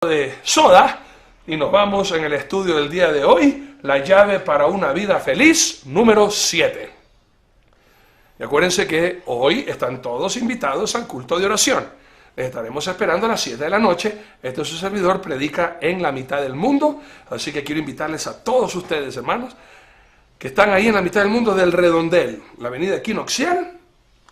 De soda y nos vamos en el estudio del día de hoy, la llave para una vida feliz, número 7. Y acuérdense que hoy están todos invitados al culto de oración. Les estaremos esperando a las 7 de la noche. Este es su servidor, predica en la mitad del mundo, así que quiero invitarles a todos ustedes, hermanos, que están ahí en la mitad del mundo del redondel, la avenida Equinoccial,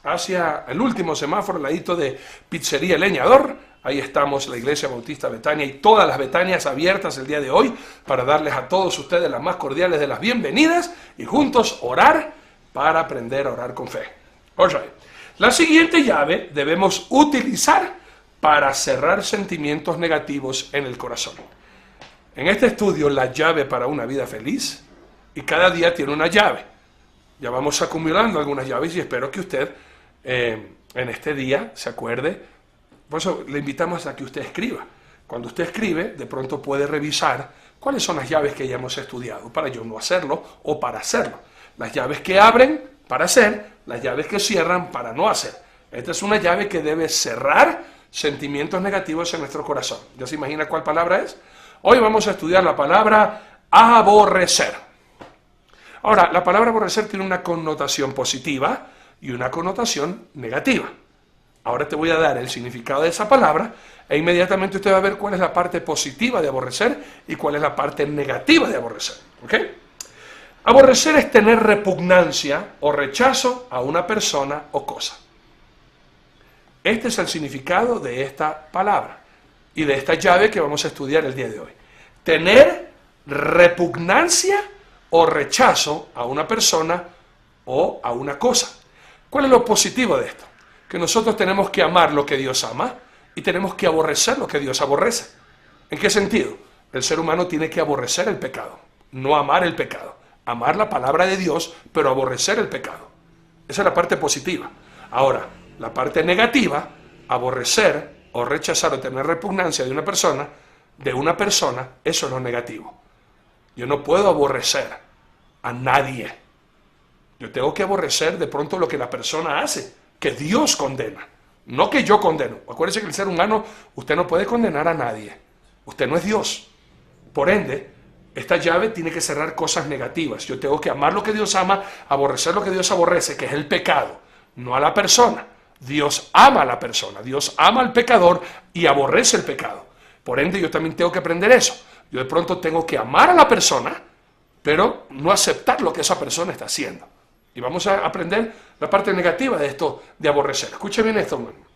hacia el último semáforo, al ladito de Pizzería Leñador. Ahí estamos, la Iglesia Bautista Betania y todas las Betanias abiertas el día de hoy para darles a todos ustedes las más cordiales de las bienvenidas y juntos orar para aprender a orar con fe. All right. La siguiente llave debemos utilizar para cerrar sentimientos negativos en el corazón. En este estudio, la llave para una vida feliz, y cada día tiene una llave. Ya vamos acumulando algunas llaves y espero que usted en este día se acuerde. Por eso le invitamos a que usted escriba. Cuando usted escribe, de pronto puede revisar cuáles son las llaves que ya hemos estudiado, para yo no hacerlo o para hacerlo. Las llaves que abren para hacer, las llaves que cierran para no hacer. Esta es una llave que debe cerrar sentimientos negativos en nuestro corazón. ¿Ya se imagina cuál palabra es? Hoy vamos a estudiar la palabra aborrecer. Ahora, la palabra aborrecer tiene una connotación positiva y una connotación negativa. Ahora te voy a dar el significado de esa palabra e inmediatamente usted va a ver cuál es la parte positiva de aborrecer y cuál es la parte negativa de aborrecer. ¿Ok? Aborrecer es tener repugnancia o rechazo a una persona o cosa. Este es el significado de esta palabra y de esta llave que vamos a estudiar el día de hoy. Tener repugnancia o rechazo a una persona o a una cosa. ¿Cuál es lo positivo de esto? Que nosotros tenemos que amar lo que Dios ama y tenemos que aborrecer lo que Dios aborrece. ¿En qué sentido? El ser humano tiene que aborrecer el pecado, no amar el pecado. Amar la palabra de Dios, pero aborrecer el pecado. Esa es la parte positiva. Ahora, la parte negativa, aborrecer o rechazar o tener repugnancia de una persona, eso es lo negativo. Yo no puedo aborrecer a nadie. Yo tengo que aborrecer de pronto lo que la persona hace, que Dios condena, no que yo condeno. Acuérdense que el ser humano, usted no puede condenar a nadie. Usted no es Dios. Por ende, esta llave tiene que cerrar cosas negativas. Yo tengo que amar lo que Dios ama, aborrecer lo que Dios aborrece, que es el pecado, no a la persona. Dios ama a la persona, Dios ama al pecador y aborrece el pecado. Por ende, yo también tengo que aprender eso. Yo de pronto tengo que amar a la persona, pero no aceptar lo que esa persona está haciendo. Y vamos a aprender la parte negativa de esto de aborrecer. Escuche bien esto, hermano.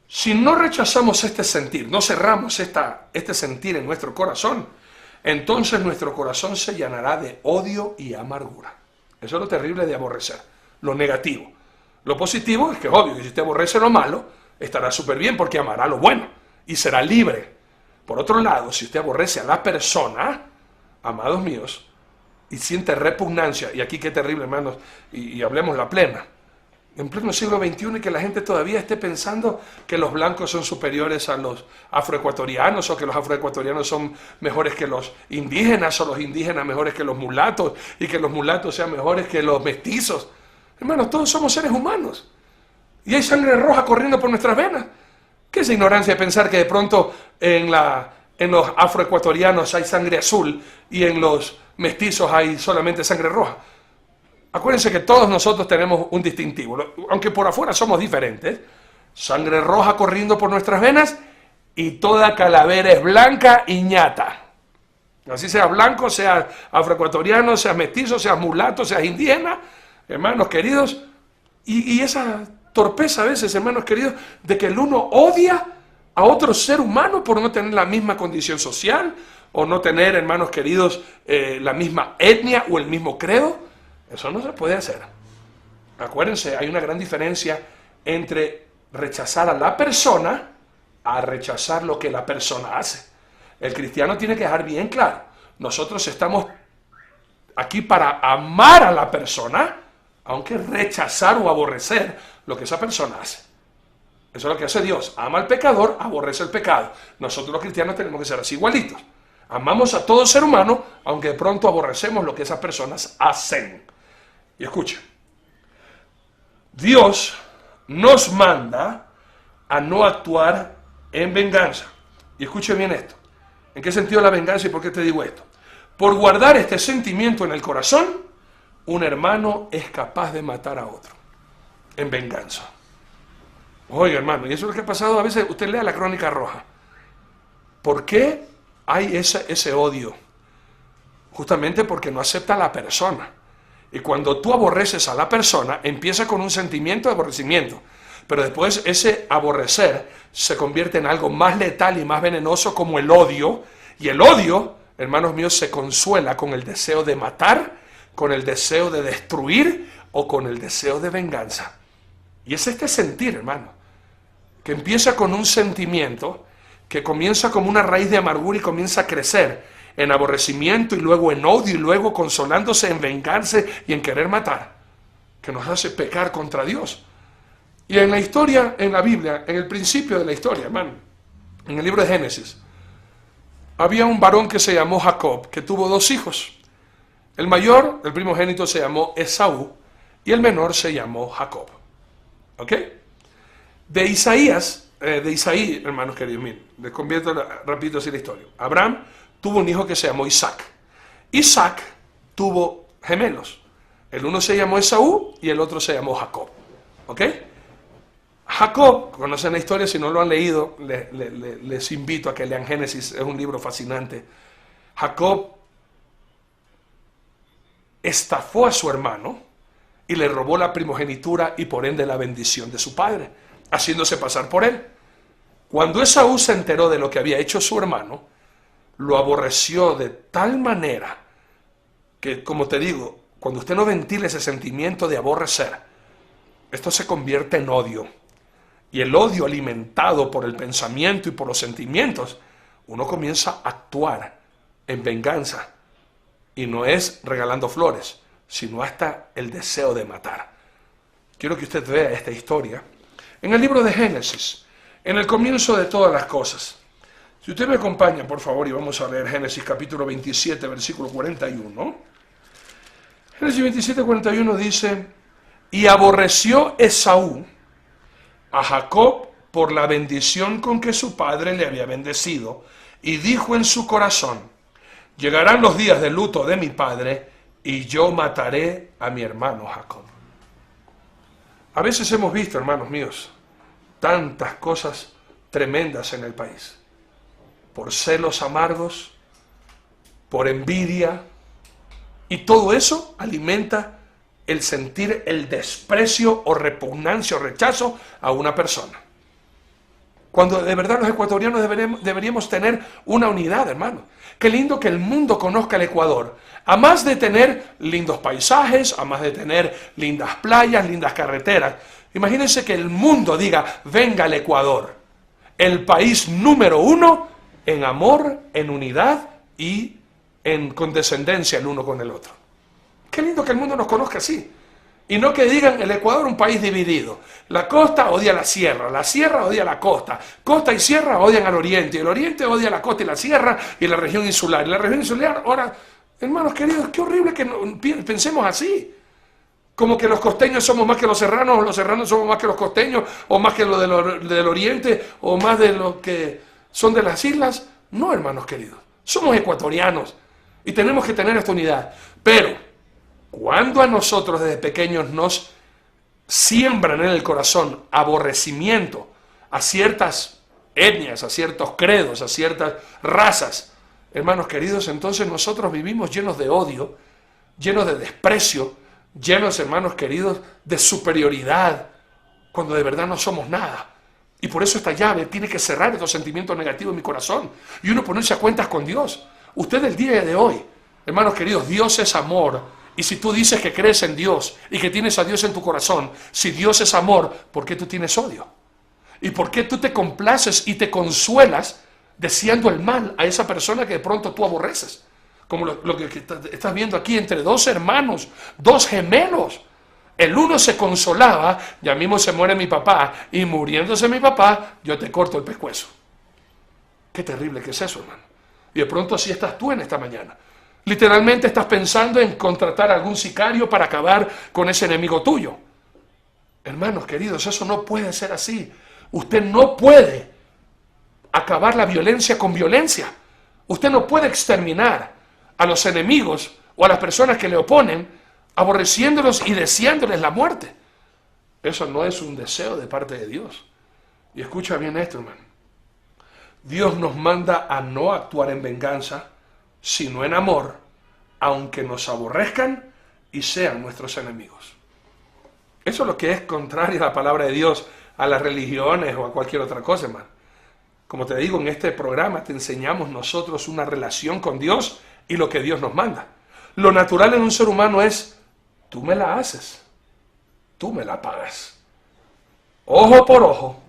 Si no rechazamos este sentir, no cerramos este sentir en nuestro corazón, entonces nuestro corazón se llenará de odio y amargura. Eso es lo terrible de aborrecer, lo negativo. Lo positivo es que, obvio, que si usted aborrece lo malo, estará súper bien porque amará lo bueno y será libre. Por otro lado, si usted aborrece a la persona, amados míos, y siente repugnancia, y aquí qué terrible, hermanos, y hablemos la plena, en pleno siglo XXI, y que la gente todavía esté pensando que los blancos son superiores a los afroecuatorianos, o que los afroecuatorianos son mejores que los indígenas, o los indígenas mejores que los mulatos, y que los mulatos sean mejores que los mestizos. Hermanos, todos somos seres humanos, y hay sangre roja corriendo por nuestras venas. ¿Qué es ignorancia pensar que de pronto en los afroecuatorianos hay sangre azul, y en los mestizos hay solamente sangre roja? Acuérdense que todos nosotros tenemos un distintivo, aunque por afuera somos diferentes. Sangre roja corriendo por nuestras venas y toda calavera es blanca y ñata. Así sea blanco, sea afroecuatoriano, sea mestizo, sea mulato, sea indígena, hermanos queridos. Y esa torpeza a veces, hermanos queridos, de que el uno odia a otro ser humano por no tener la misma condición social, o no tener, hermanos queridos, la misma etnia o el mismo credo. Eso no se puede hacer. Acuérdense, hay una gran diferencia entre rechazar a la persona a rechazar lo que la persona hace. El cristiano tiene que dejar bien claro, nosotros estamos aquí para amar a la persona, aunque rechazar o aborrecer lo que esa persona hace. Eso es lo que hace Dios. Ama al pecador, aborrece el pecado. Nosotros los cristianos tenemos que ser así igualitos. Amamos a todo ser humano, aunque de pronto aborrecemos lo que esas personas hacen. Y escuchen, Dios nos manda a no actuar en venganza. Y escuche bien esto. ¿En qué sentido la venganza y por qué te digo esto? Por guardar este sentimiento en el corazón, un hermano es capaz de matar a otro en venganza. Oiga, hermano, y eso es lo que ha pasado a veces. Usted lea la Crónica Roja. ¿Por qué hay ese odio? Justamente porque no acepta a la persona. Y cuando tú aborreces a la persona, empieza con un sentimiento de aborrecimiento. Pero después ese aborrecer se convierte en algo más letal y más venenoso como el odio. Y el odio, hermanos míos, se consuela con el deseo de matar, con el deseo de destruir o con el deseo de venganza. Y es este sentir, hermano, que empieza con un sentimiento, que comienza como una raíz de amargura y comienza a crecer en aborrecimiento y luego en odio y luego consolándose en vengarse y en querer matar, que nos hace pecar contra Dios. Y en la historia, en la Biblia, en el principio de la historia, hermano, en el libro de Génesis, había un varón que se llamó Jacob, que tuvo 2 hijos. El mayor, el primogénito, se llamó Esaú y el menor se llamó Jacob. ¿Ok? De Isaí, hermanos queridos, miren, les convierto rapidito así la historia. Abraham tuvo un hijo que se llamó Isaac. Isaac tuvo gemelos. El uno se llamó Esaú y el otro se llamó Jacob. ¿Ok? Jacob, conocen la historia, si no lo han leído, les invito a que lean Génesis, es un libro fascinante. Jacob estafó a su hermano y le robó la primogenitura y por ende la bendición de su padre, haciéndose pasar por él. Cuando Esaú se enteró de lo que había hecho su hermano, lo aborreció de tal manera que, como te digo, cuando usted no ventila ese sentimiento de aborrecer, esto se convierte en odio. Y el odio alimentado por el pensamiento y por los sentimientos, uno comienza a actuar en venganza. Y no es regalando flores, sino hasta el deseo de matar. Quiero que usted vea esta historia en el libro de Génesis, en el comienzo de todas las cosas. Si usted me acompaña, por favor, y vamos a leer Génesis capítulo 27, versículo 41. Génesis 27, 41 dice: y aborreció Esaú a Jacob por la bendición con que su padre le había bendecido, y dijo en su corazón: llegarán los días de luto de mi padre, y yo mataré a mi hermano Jacob. A veces hemos visto, hermanos míos, tantas cosas tremendas en el país. Por celos amargos, por envidia, y todo eso alimenta el sentir el desprecio o repugnancia o rechazo a una persona. Cuando de verdad los ecuatorianos deberíamos tener una unidad, hermano. Qué lindo que el mundo conozca el Ecuador. A más de tener lindos paisajes, a más de tener lindas playas, lindas carreteras. Imagínense que el mundo diga: venga al Ecuador, el país número 1 en amor, en unidad y en condescendencia el uno con el otro. Qué lindo que el mundo nos conozca así. Y no que digan: el Ecuador un país dividido. La costa odia la sierra odia la costa y sierra odian al oriente, y el oriente odia la costa y la sierra y la región insular. Y la región insular, ahora, hermanos queridos, qué horrible que pensemos así. Como que los costeños somos más que los serranos somos más que los costeños, o más que los del oriente, o más de los que son de las islas. No, hermanos queridos, somos ecuatorianos y tenemos que tener esta unidad. Pero cuando a nosotros desde pequeños nos siembran en el corazón aborrecimiento a ciertas etnias, a ciertos credos, a ciertas razas, hermanos queridos, entonces nosotros vivimos llenos de odio, llenos de desprecio, llenos, hermanos queridos, de superioridad, cuando de verdad no somos nada. Y por eso esta llave tiene que cerrar estos sentimientos negativos en mi corazón y uno ponerse a cuentas con Dios. Usted el día de hoy, hermanos queridos, Dios es amor. Y si tú dices que crees en Dios y que tienes a Dios en tu corazón, si Dios es amor, ¿por qué tú tienes odio? ¿Y por qué tú te complaces y te consuelas deseando el mal a esa persona que de pronto tú aborreces? Como lo que estás viendo aquí entre 2 hermanos, 2 gemelos. El uno se consolaba: ya mismo se muere mi papá, y muriéndose mi papá, yo te corto el pescuezo. Qué terrible que es eso, hermano. Y de pronto así estás tú en esta mañana. Literalmente estás pensando en contratar a algún sicario para acabar con ese enemigo tuyo. Hermanos queridos, eso no puede ser así. Usted no puede acabar la violencia con violencia. Usted no puede exterminar a los enemigos o a las personas que le oponen, aborreciéndolos y deseándoles la muerte. Eso no es un deseo de parte de Dios. Y escucha bien esto, hermano. Dios nos manda a no actuar en venganza, sino en amor, aunque nos aborrezcan y sean nuestros enemigos. Eso es lo que es contrario a la palabra de Dios, a las religiones o a cualquier otra cosa, hermano. Como te digo, en este programa te enseñamos nosotros una relación con Dios y lo que Dios nos manda. Lo natural en un ser humano es, tú me la haces, tú me la pagas. Ojo por ojo,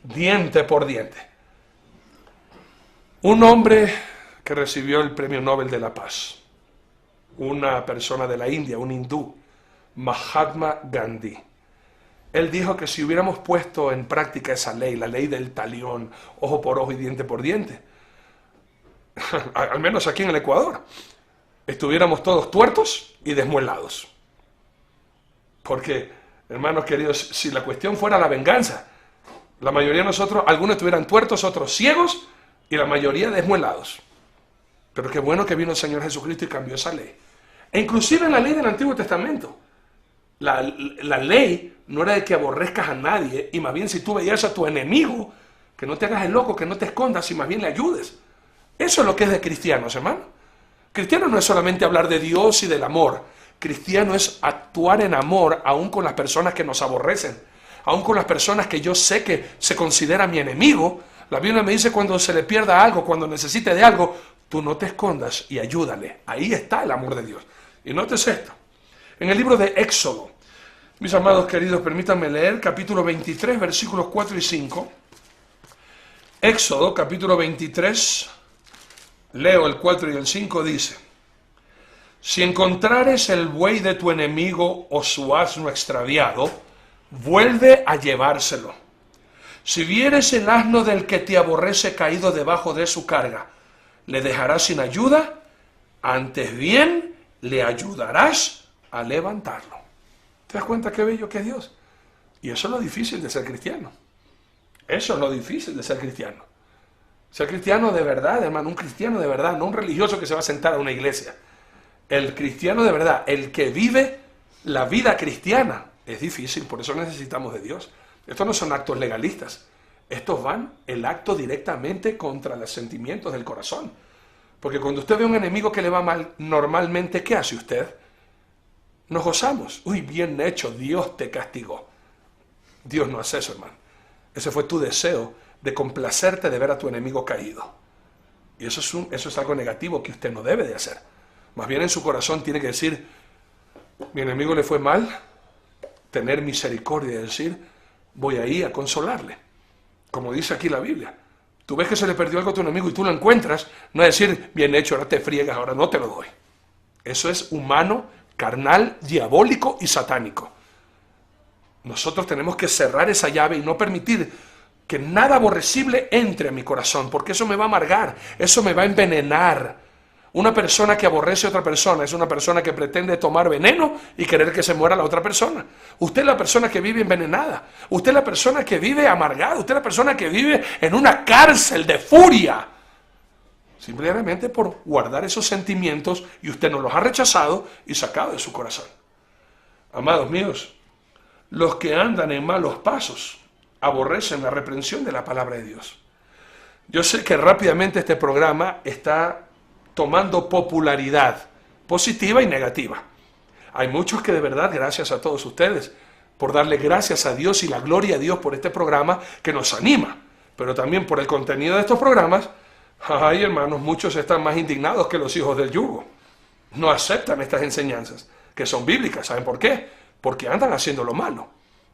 diente por diente. Un hombre que recibió el Premio Nobel de la Paz, una persona de la India, un hindú, Mahatma Gandhi. Él dijo que si hubiéramos puesto en práctica esa ley, la ley del talión, ojo por ojo y diente por diente, al menos aquí en el Ecuador, estuviéramos todos tuertos y desmuelados. Porque, hermanos queridos, si la cuestión fuera la venganza, la mayoría de nosotros, algunos estuvieran tuertos, otros ciegos, y la mayoría desmuelados. Pero qué bueno que vino el Señor Jesucristo y cambió esa ley. E inclusive en la ley del Antiguo Testamento, la ley no era de que aborrezcas a nadie, y más bien si tú veías a tu enemigo, que no te hagas el loco, que no te escondas, y más bien le ayudes. Eso es lo que es de cristianos, hermano. Cristiano no es solamente hablar de Dios y del amor. Cristiano es actuar en amor aún con las personas que nos aborrecen, aún con las personas que yo sé que se considera mi enemigo. La Biblia me dice cuando se le pierda algo, cuando necesite de algo, tú no te escondas y ayúdale. Ahí está el amor de Dios. Y nótese esto. En el libro de Éxodo, mis amados queridos, permítanme leer capítulo 23, versículos 4 y 5. Éxodo, capítulo 23, leo el 4 y el 5, dice: si encontrares el buey de tu enemigo o su asno extraviado, vuelve a llevárselo. Si vieres el asno del que te aborrece caído debajo de su carga, ¿le dejarás sin ayuda? Antes bien, le ayudarás a levantarlo. ¿Te das cuenta qué bello que es Dios? Y eso es lo difícil de ser cristiano. Eso es lo difícil de ser cristiano. Ser cristiano de verdad, hermano, un cristiano de verdad, no un religioso que se va a sentar a una iglesia. El cristiano de verdad, el que vive la vida cristiana, es difícil, por eso necesitamos de Dios. Estos no son actos legalistas, estos van el acto directamente contra los sentimientos del corazón. Porque cuando usted ve a un enemigo que le va mal, normalmente, ¿qué hace usted? Nos gozamos. Uy, bien hecho, Dios te castigó. Dios no hace eso, hermano. Ese fue tu deseo de complacerte de ver a tu enemigo caído. Y eso es algo negativo que usted no debe de hacer. Más bien en su corazón tiene que decir, mi enemigo le fue mal, tener misericordia y decir, voy ahí a consolarle. Como dice aquí la Biblia. Tú ves que se le perdió algo a tu enemigo y tú lo encuentras, no es decir, bien hecho, ahora te friegas, ahora no te lo doy. Eso es humano, carnal, diabólico y satánico. Nosotros tenemos que cerrar esa llave y no permitir que nada aborrecible entre a mi corazón, porque eso me va a amargar, eso me va a envenenar. Una persona que aborrece a otra persona es una persona que pretende tomar veneno y querer que se muera la otra persona. Usted es la persona que vive envenenada. Usted es la persona que vive amargada. Usted es la persona que vive en una cárcel de furia. Simplemente por guardar esos sentimientos y usted no los ha rechazado y sacado de su corazón. Amados míos, los que andan en malos pasos aborrecen la reprensión de la palabra de Dios. Yo sé que rápidamente este programa está tomando popularidad positiva y negativa. Hay muchos que de verdad, gracias a todos ustedes, por darle gracias a Dios y la gloria a Dios por este programa que nos anima, pero también por el contenido de estos programas, ay hermanos, muchos están más indignados que los hijos del yugo. No aceptan estas enseñanzas, que son bíblicas. ¿Saben por qué? Porque andan haciendo lo malo.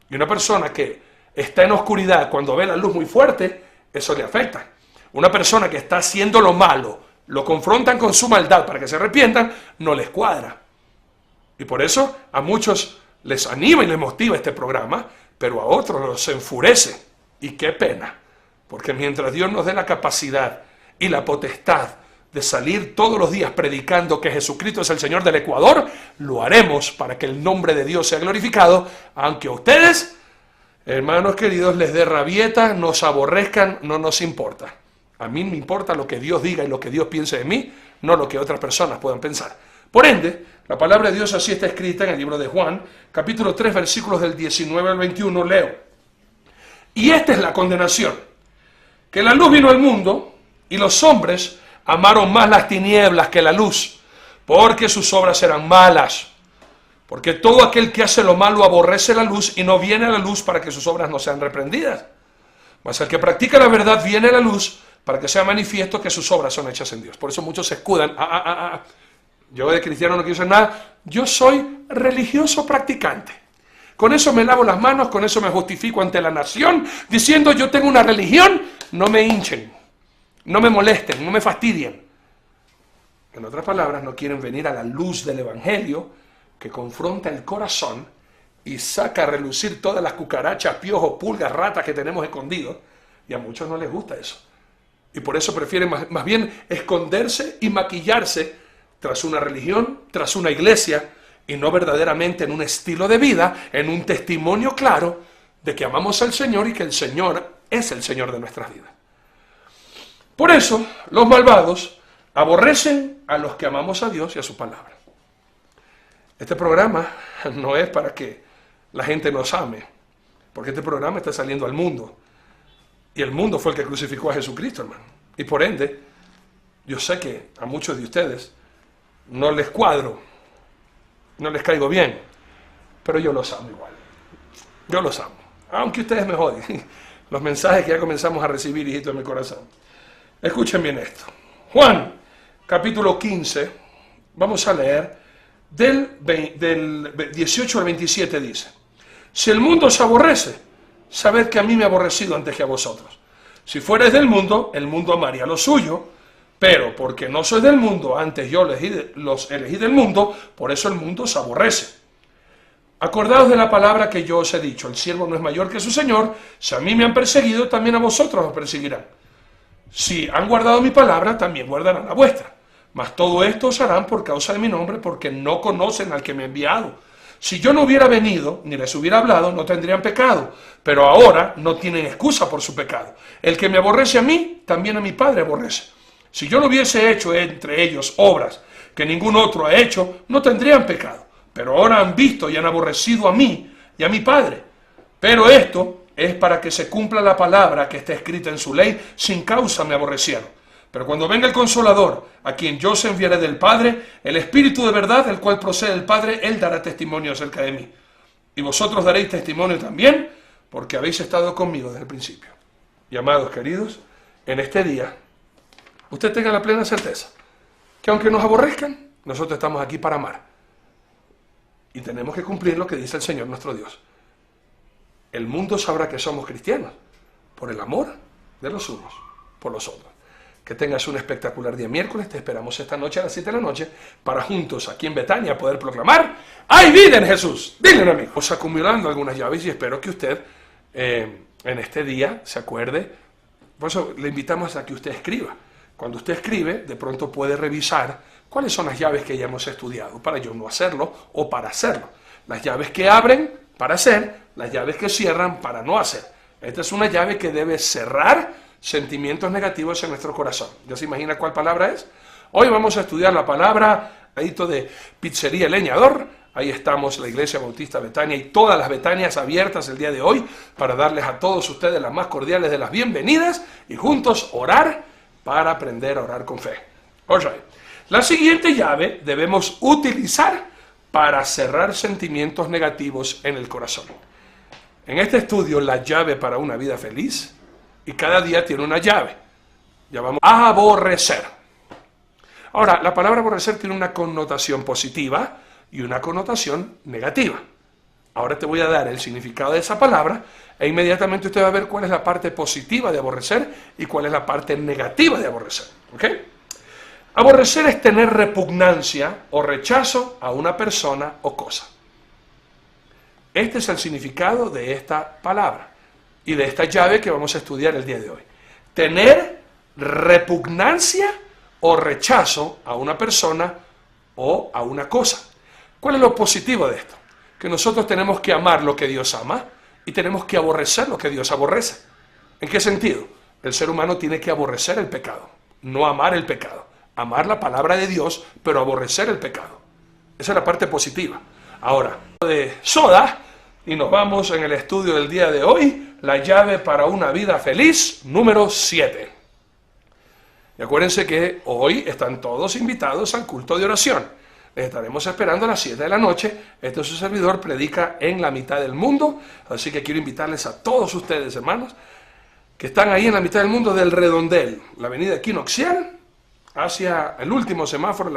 Y una persona que está en oscuridad cuando ve la luz muy fuerte, eso le afecta. Una persona que está haciendo lo malo, lo confrontan con su maldad para que se arrepientan, no les cuadra. Y por eso a muchos les anima y les motiva este programa, pero a otros los enfurece. Y qué pena, porque mientras Dios nos dé la capacidad y la potestad de salir todos los días predicando que Jesucristo es el Señor del Ecuador, lo haremos para que el nombre de Dios sea glorificado, aunque a ustedes, hermanos queridos, les dé rabieta, nos aborrezcan, no nos importa. A mí me importa lo que Dios diga y lo que Dios piense de mí, no lo que otras personas puedan pensar. Por ende, la palabra de Dios así está escrita en el libro de Juan, capítulo 3, versículos del 19 al 21, leo. Y esta es la condenación, que la luz vino al mundo y los hombres amaron más las tinieblas que la luz, porque sus obras eran malas. Porque todo aquel que hace lo malo aborrece la luz y no viene a la luz para que sus obras no sean reprendidas. Mas el que practica la verdad viene a la luz para que sea manifiesto que sus obras son hechas en Dios. Por eso muchos se escudan. Yo de cristiano no quiero ser nada. Yo soy religioso practicante. Con eso me lavo las manos, con eso me justifico ante la nación, diciendo yo tengo una religión. No me hinchen, no me molesten, no me fastidien. En otras palabras, no quieren venir a la luz del Evangelio que confronta el corazón y saca a relucir todas las cucarachas, piojos, pulgas, ratas que tenemos escondidos. Y a muchos no les gusta eso. Y por eso prefieren más bien esconderse y maquillarse tras una religión, tras una iglesia, y no verdaderamente en un estilo de vida, en un testimonio claro de que amamos al Señor y que el Señor es el Señor de nuestras vidas. Por eso, los malvados aborrecen a los que amamos a Dios y a su palabra. Este programa no es para que la gente nos ame, porque este programa está saliendo al mundo. Y el mundo fue el que crucificó a Jesucristo, hermano. Y por ende, yo sé que a muchos de ustedes no les cuadro, no les caigo bien, pero yo los amo igual. Yo los amo, aunque ustedes me joden. Los mensajes que ya comenzamos a recibir, hijitos de mi corazón. Escuchen bien esto. Juan, capítulo 15, vamos a leer del 18 al 27 dice: si el mundo os aborrece, sabed que a mí me ha aborrecido antes que a vosotros. Si fuereis del mundo, el mundo amaría lo suyo, pero porque no sois del mundo, antes yo los elegí del mundo, por eso el mundo os aborrece. Acordaos de la palabra que yo os he dicho: el siervo no es mayor que su señor. Si a mí me han perseguido, también a vosotros os perseguirán. Si han guardado mi palabra, también guardarán la vuestra. Mas todo esto os harán por causa de mi nombre, porque no conocen al que me ha enviado. Si yo no hubiera venido, ni les hubiera hablado, no tendrían pecado. Pero ahora no tienen excusa por su pecado. El que me aborrece a mí, también a mi Padre aborrece. Si yo no hubiese hecho entre ellos obras que ningún otro ha hecho, no tendrían pecado. Pero ahora han visto y han aborrecido a mí y a mi Padre. Pero esto es para que se cumpla la palabra que está escrita en su ley: sin causa me aborrecieron. Pero cuando venga el Consolador, a quien yo os enviaré del Padre, el Espíritu de verdad, del cual procede el Padre, Él dará testimonio acerca de mí. Y vosotros daréis testimonio también, porque habéis estado conmigo desde el principio. Y amados queridos, en este día, usted tenga la plena certeza que aunque nos aborrezcan, nosotros estamos aquí para amar. Y tenemos que cumplir lo que dice el Señor nuestro Dios. El mundo sabrá que somos cristianos por el amor de los unos por los otros. Que tengas un espectacular día miércoles. Te esperamos esta noche a las 7 de la noche para juntos aquí en Betania poder proclamar: ¡hay vida en Jesús! Dile un amigo. Estamos acumulando algunas llaves y espero que usted en este día se acuerde. Por eso le invitamos a que usted escriba. Cuando usted escribe, de pronto puede revisar cuáles son las llaves que ya hemos estudiado para yo no hacerlo o para hacerlo. Las llaves que abren para hacer, las llaves que cierran para no hacer. Esta es una llave que debe cerrar sentimientos negativos en nuestro corazón. ¿Ya se imagina cuál palabra es? Hoy vamos a estudiar la palabra de Pizzería El Leñador. Ahí estamos, la Iglesia Bautista Betania y todas las Betanias abiertas el día de hoy para darles a todos ustedes las más cordiales de las bienvenidas y juntos orar para aprender a orar con fe. All right. La siguiente llave debemos utilizar para cerrar sentimientos negativos en el corazón. En este estudio, la llave para una vida feliz, y cada día tiene una llave. Ya vamos a aborrecer. Ahora, la palabra aborrecer tiene una connotación positiva y una connotación negativa. Ahora te voy a dar el significado de esa palabra e inmediatamente usted va a ver cuál es la parte positiva de aborrecer y cuál es la parte negativa de aborrecer. ¿Ok? Aborrecer es tener repugnancia o rechazo a una persona o cosa. Este es el significado de esta palabra y de esta llave que vamos a estudiar el día de hoy. Tener repugnancia o rechazo a una persona o a una cosa. ¿Cuál es lo positivo de esto? Que nosotros tenemos que amar lo que Dios ama y tenemos que aborrecer lo que Dios aborrece. ¿En qué sentido? el ser humano tiene que aborrecer el pecado, no amar el pecado. Amar la palabra de Dios, pero aborrecer el pecado. Esa es la parte positiva. Ahora, de soda, y nos vamos en el estudio del día de hoy, la llave para una vida feliz, número 7. Y acuérdense que hoy están todos invitados al culto de oración. Les estaremos esperando a las 7 de la noche. Este es su servidor, predica en la mitad del mundo. Así que quiero invitarles a todos ustedes, hermanos, que están ahí en la mitad del mundo del Redondel, la avenida Equinoccial, hacia el último semáforo.